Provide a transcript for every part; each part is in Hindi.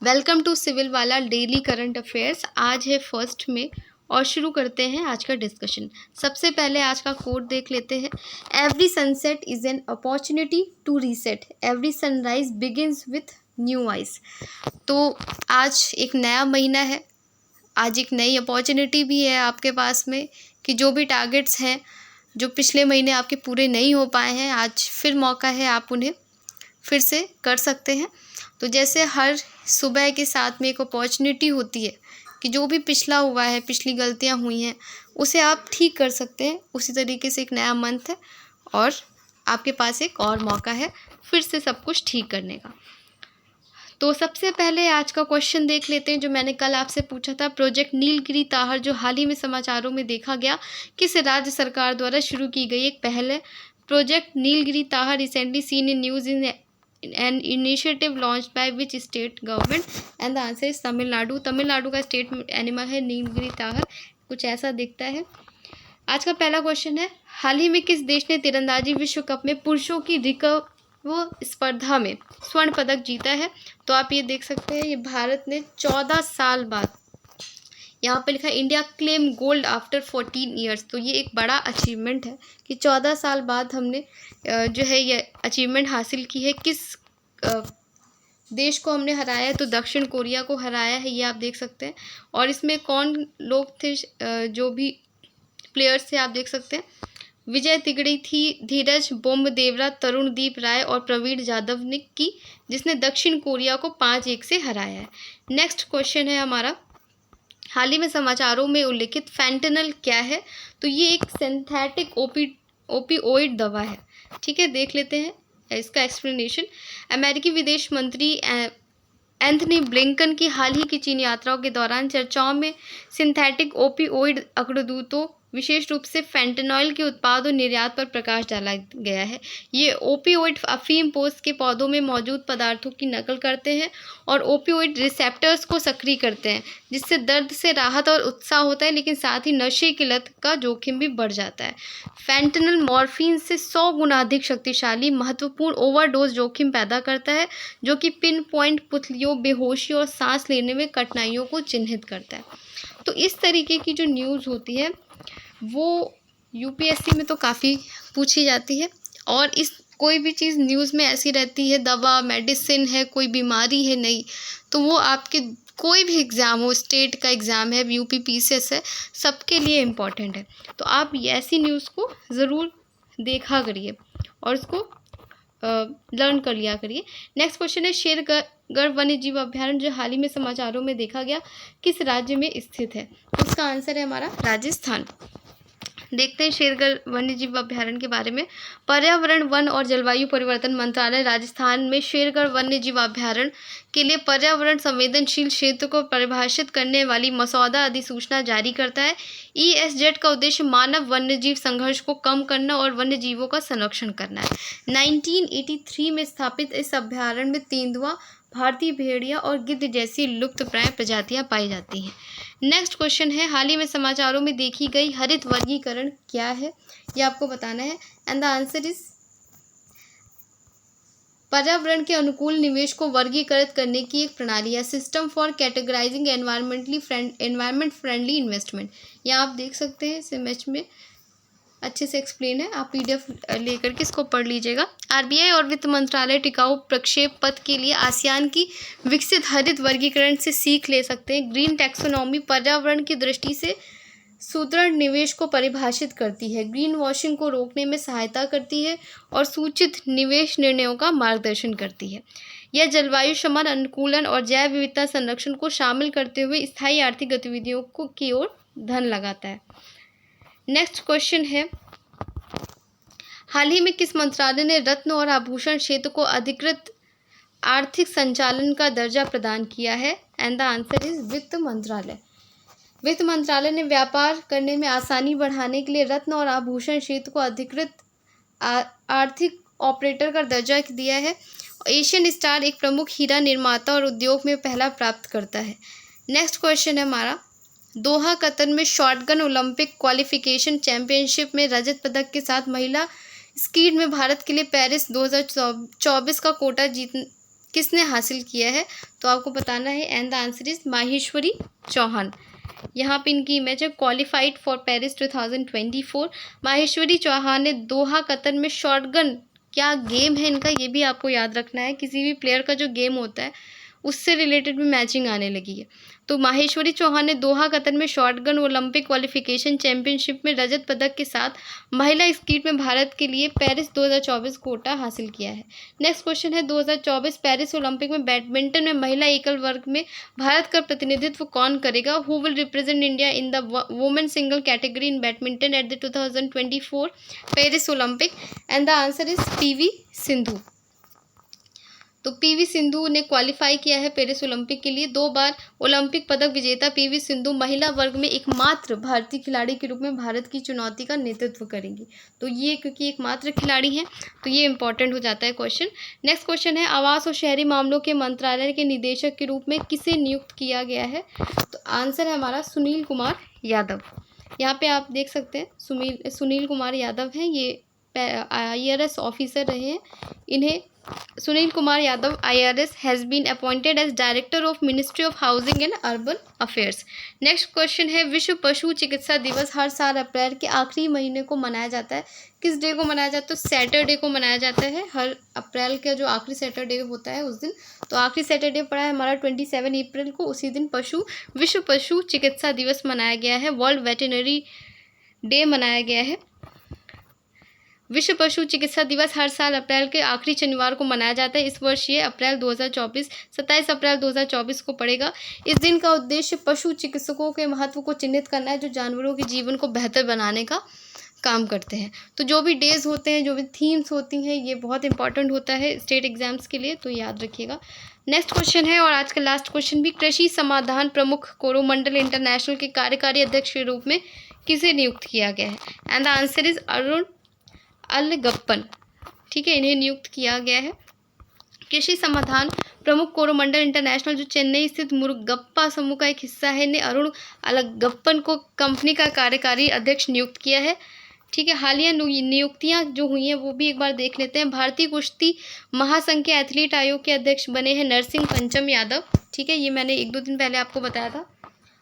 वेलकम टू सिविल वाला डेली करंट अफेयर्स। आज है 1 मई और शुरू करते हैं आज का डिस्कशन। सबसे पहले आज का कोट देख लेते हैं। Every sunset is an opportunity to reset, every sunrise begins with new eyes. तो आज एक नया महीना है, आज एक नई अपॉर्चुनिटी भी है आपके पास में कि जो भी टारगेट्स हैं जो पिछले महीने आपके पूरे नहीं हो पाए हैं, आज फिर मौका है, आप उन्हें फिर से कर सकते हैं। तो जैसे हर सुबह के साथ में एक अपॉर्चुनिटी होती है कि जो भी पिछला हुआ है, पिछली गलतियां हुई हैं, उसे आप ठीक कर सकते हैं, उसी तरीके से एक नया मंथ है और आपके पास एक और मौका है फिर से सब कुछ ठीक करने का। तो सबसे पहले आज का क्वेश्चन देख लेते हैं जो मैंने कल आपसे पूछा था। प्रोजेक्ट नीलगिरी ताहर जो हाल ही में समाचारों में देखा गया, किस राज्य सरकार द्वारा शुरू की गई एक पहल है। Project Nilgiri tahr recently seen in news in an initiative launched by which state government, and the answer is Tamil Nadu. Tamil Nadu का स्टेट एनिमल है नीलगिरी ताहर, कुछ ऐसा दिखता है। आज का पहला क्वेश्चन है, हाल ही में किस देश ने तीरंदाजी विश्व कप में पुरुषों की रिकर्व स्पर्धा में स्वर्ण पदक जीता है? तो आप ये देख सकते हैं, ये भारत ने 14 साल बाद, यहाँ पे लिखा है India claim gold after 14 years. तो ये एक बड़ा अचीवमेंट है कि 14 साल बाद हमने जो है ये अचीवमेंट हासिल की है। किस देश को हमने हराया है? तो दक्षिण कोरिया को हराया है, ये आप देख सकते हैं। और इसमें कौन लोग थे, जो भी प्लेयर्स थे आप देख सकते हैं। विजय तिगड़ी थी, धीरज बोम्बदेवरा, तरुणदीप राय और प्रवीण जाधव ने की, जिसने दक्षिण कोरिया को 5-1 से हराया है। नेक्स्ट क्वेश्चन है हमारा, हाल ही में समाचारों में उल्लेखित फैंटेनल क्या है? तो ये एक सिंथेटिक ओपियोइड दवा है। ठीक है, देख लेते हैं इसका एक्सप्लेनेशन। अमेरिकी विदेश मंत्री एंथनी ब्लिंकन की हाल ही की चीन यात्राओं के दौरान चर्चाओं में सिंथेटिक ओपियोइड अग्रदूतों, विशेष रूप से फैंटेनॉल के उत्पाद और निर्यात पर प्रकाश डाला गया है। ये ओपियोइड अफीम पोस्त के पौधों में मौजूद पदार्थों की नकल करते हैं और ओपियोइड रिसेप्टर्स को सक्रिय करते हैं, जिससे दर्द से राहत और उत्साह होता है, लेकिन साथ ही नशे की लत का जोखिम भी बढ़ जाता है। फैंटेनल मॉर्फिन से 100 गुना अधिक शक्तिशाली, महत्वपूर्ण ओवरडोज जोखिम पैदा करता है, जो कि पिन पॉइंट पुतलियों, बेहोशी और सांस लेने में कठिनाइयों को चिन्हित करता है। तो इस तरीके की जो न्यूज़ होती है वो यूपीएससी में तो काफ़ी पूछी जाती है, और इस कोई भी चीज़ न्यूज़ में ऐसी रहती है, दवा मेडिसिन है, कोई बीमारी है, नहीं, तो वो आपके कोई भी एग्ज़ाम हो, स्टेट का एग्ज़ाम है, यूपीपीसीएस है, सबके लिए इम्पॉर्टेंट है। तो आप ऐसी न्यूज़ को ज़रूर देखा करिए और उसको लर्न कर लिया करिए। नेक्स्ट क्वेश्चन है, शेरगढ़ वन्य जीव अभ्यारण्य जो हाल ही में समाचारों में देखा गया, किस राज्य में स्थित है? उसका आंसर है हमारा राजस्थान। देखते हैं शेरगढ़ वन्यजीव अभ्यारण्य के बारे में। पर्यावरण, वन और जलवायु परिवर्तन मंत्रालय राजस्थान में शेरगढ़ वन्यजीव अभ्यारण्य के लिए पर्यावरण संवेदनशील क्षेत्र को परिभाषित करने वाली मसौदा अधिसूचना जारी करता है। ESZ का उद्देश्य मानव वन्यजीव संघर्ष को कम करना और वन्यजीवों का संरक्षण करना है। 1983 में स्थापित इस अभ्यारण्य में तेंदुआ, भारतीय भेड़िया और गिद्ध जैसी लुप्तप्राय प्रजातियां पाई जाती हैं। नेक्स्ट क्वेश्चन है, हाल ही में समाचारों में देखी गई हरित वर्गीकरण क्या है? ये आपको बताना है, एंड द आंसर इज पर्यावरण के अनुकूल निवेश को वर्गीकृत करने की एक प्रणाली है, system for categorising environment friendly investment. यह आप देख सकते हैं, इस इमेज में अच्छे से एक्सप्लेन है, आप PDF लेकर के इसको पढ़ लीजिएगा। RBI और वित्त मंत्रालय टिकाऊ प्रक्षेप पथ के लिए आसियान की विकसित हरित वर्गीकरण से सीख ले सकते हैं। ग्रीन टैक्सोनॉमी पर्यावरण की दृष्टि से सुदृढ़ निवेश को परिभाषित करती है, ग्रीन वॉशिंग को रोकने में सहायता करती है और सूचित निवेश निर्णयों का मार्गदर्शन करती है। यह जलवायु शमन, अनुकूलन और जैव विविधता संरक्षण को शामिल करते हुए स्थायी आर्थिक गतिविधियों की ओर धन लगाता है। नेक्स्ट क्वेश्चन है, हाल ही में किस मंत्रालय ने रत्न और आभूषण क्षेत्र को अधिकृत आर्थिक संचालन का दर्जा प्रदान किया है? एंड द आंसर इज वित्त मंत्रालय। वित्त मंत्रालय ने व्यापार करने में आसानी बढ़ाने के लिए रत्न और आभूषण क्षेत्र को अधिकृत आर्थिक ऑपरेटर का दर्जा दिया है। एशियन स्टार एक प्रमुख हीरा निर्माता और उद्योग में पहला प्राप्त करता है। नेक्स्ट क्वेश्चन है हमारा, दोहा कतर में शॉटगन ओलंपिक क्वालिफिकेशन चैंपियनशिप में रजत पदक के साथ महिला स्कीड में भारत के लिए पेरिस 2024 का कोटा किसने हासिल किया है, तो आपको बताना है and the answer is Maheshwari Chauhan. यहाँ पे इनकी इमेज है, qualified for Paris 2024। Maheshwari Chauhan ने दोहा कतर में शॉटगन, क्या गेम है इनका ये भी आपको याद रखना है, किसी भी प्लेयर का जो गेम होता है उससे रिलेटेड भी मैचिंग आने लगी है। तो माहेश्वरी चौहान ने दोहा कतर में शॉटगन ओलंपिक क्वालिफिकेशन चैंपियनशिप में रजत पदक के साथ महिला स्कीट में भारत के लिए पेरिस 2024 कोटा हासिल किया है। नेक्स्ट क्वेश्चन है, 2024 पेरिस ओलंपिक में बैडमिंटन में महिला एकल वर्ग में भारत का प्रतिनिधित्व कौन करेगा? Who will represent India in the women single category in badminton at the 2024 Paris Olympic? And the answer is PV Sindhu. तो पीवी सिंधु ने क्वालिफाई किया है पेरिस ओलंपिक के लिए। 2 बार ओलंपिक पदक विजेता पीवी सिंधु महिला वर्ग में एकमात्र भारतीय खिलाड़ी के रूप में भारत की चुनौती का नेतृत्व करेंगी। तो ये क्योंकि एकमात्र खिलाड़ी हैं तो ये इंपॉर्टेंट हो जाता है क्वेश्चन। नेक्स्ट क्वेश्चन है, आवास और शहरी मामलों के मंत्रालय के निदेशक के रूप में किसे नियुक्त किया गया है? तो आंसर है हमारा सुनील कुमार यादव। यहाँ पे आप देख सकते हैं सुनील कुमार यादव हैं, ये IRS ऑफिसर रहे हैं। इन्हें Sunil Kumar Yadav IRS has been appointed as director of ministry of housing and urban affairs. Next question है, विश्व पशु चिकित्सा दिवस हर साल अप्रैल के आखिरी महीने को मनाया जाता है। किस डे को मनाया जाता है? तो सैटरडे को मनाया जाता है। हर अप्रैल का जो आखिरी सैटरडे होता है उस दिन, तो आखिरी सैटरडे पड़ा है हमारा 27 अप्रैल को, उसी दिन विश्व पशु चिकित्सा दिवस मनाया गया है। वर्ल्ड वेटरनरी डे मनाया गया है। विश्व पशु चिकित्सा दिवस हर साल अप्रैल के आखिरी शनिवार को मनाया जाता है। इस वर्ष ये 27 अप्रैल 2024 को पड़ेगा। इस दिन का उद्देश्य पशु चिकित्सकों के महत्व को चिन्हित करना है, जो जानवरों के जीवन को बेहतर बनाने का काम करते हैं। तो जो भी डेज होते हैं, जो भी थीम्स होती हैं, ये बहुत इंपॉर्टेंट होता है स्टेट एग्जाम्स के लिए, तो याद रखिएगा। नेक्स्ट क्वेश्चन है और आज का लास्ट क्वेश्चन भी, कृषि समाधान प्रमुख कोरोमंडल इंटरनेशनल के कार्यकारी अध्यक्ष के रूप में किसे नियुक्त किया गया है? And the answer is Arun Alagappan. ठीक है, इन्हें नियुक्त किया गया है। कृषि समाधान प्रमुख कोरोमंडल इंटरनेशनल जो चेन्नई स्थित मुरुगप्पा समूह का एक हिस्सा है, ने अरुण अलगप्पन को कंपनी का कार्यकारी अध्यक्ष नियुक्त किया है। ठीक है, हालिया नियुक्तियां जो हुई हैं वो भी एक बार देख लेते हैं। भारतीय कुश्ती महासंघ के एथलीट आयोग के अध्यक्ष बने हैं नरसिंह पंचम यादव। ठीक है, ये मैंने 1-2 दिन पहले आपको बताया था।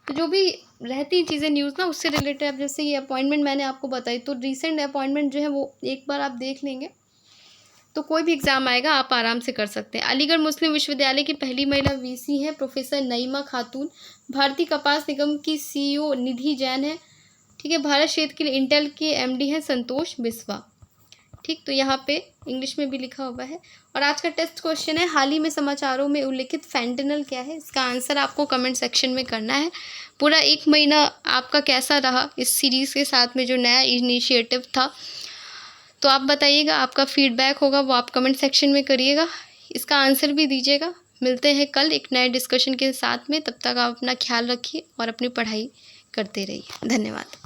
तो जो भी रहती चीज़ें न्यूज़ ना, उससे रिलेटेड, अब जैसे ये अपॉइंटमेंट मैंने आपको बताई, तो रीसेंट अपॉइंटमेंट जो है वो एक बार आप देख लेंगे तो कोई भी एग्ज़ाम आएगा आप आराम से कर सकते हैं। अलीगढ़ मुस्लिम विश्वविद्यालय की पहली महिला VC हैं प्रोफेसर नईमा खातून। भारतीय कपास निगम की CEO निधि जैन है। ठीक है, भारत क्षेत्र के लिए इंटेल के MD हैं संतोष बिस्वा। ठीक, तो यहाँ पे इंग्लिश में भी लिखा हुआ है। और आज का टेस्ट क्वेश्चन है, हाल ही में समाचारों में उल्लेखित फैंटेनल क्या है? इसका आंसर आपको कमेंट सेक्शन में करना है। पूरा 1 महीना आपका कैसा रहा इस सीरीज़ के साथ में, जो नया इनिशिएटिव था, तो आप बताइएगा। आपका फीडबैक होगा वो आप कमेंट सेक्शन में करिएगा, इसका आंसर भी दीजिएगा। मिलते हैं कल एक नए डिस्कशन के साथ में, तब तक आप अपना ख्याल रखिए और अपनी पढ़ाई करते रहिए। धन्यवाद।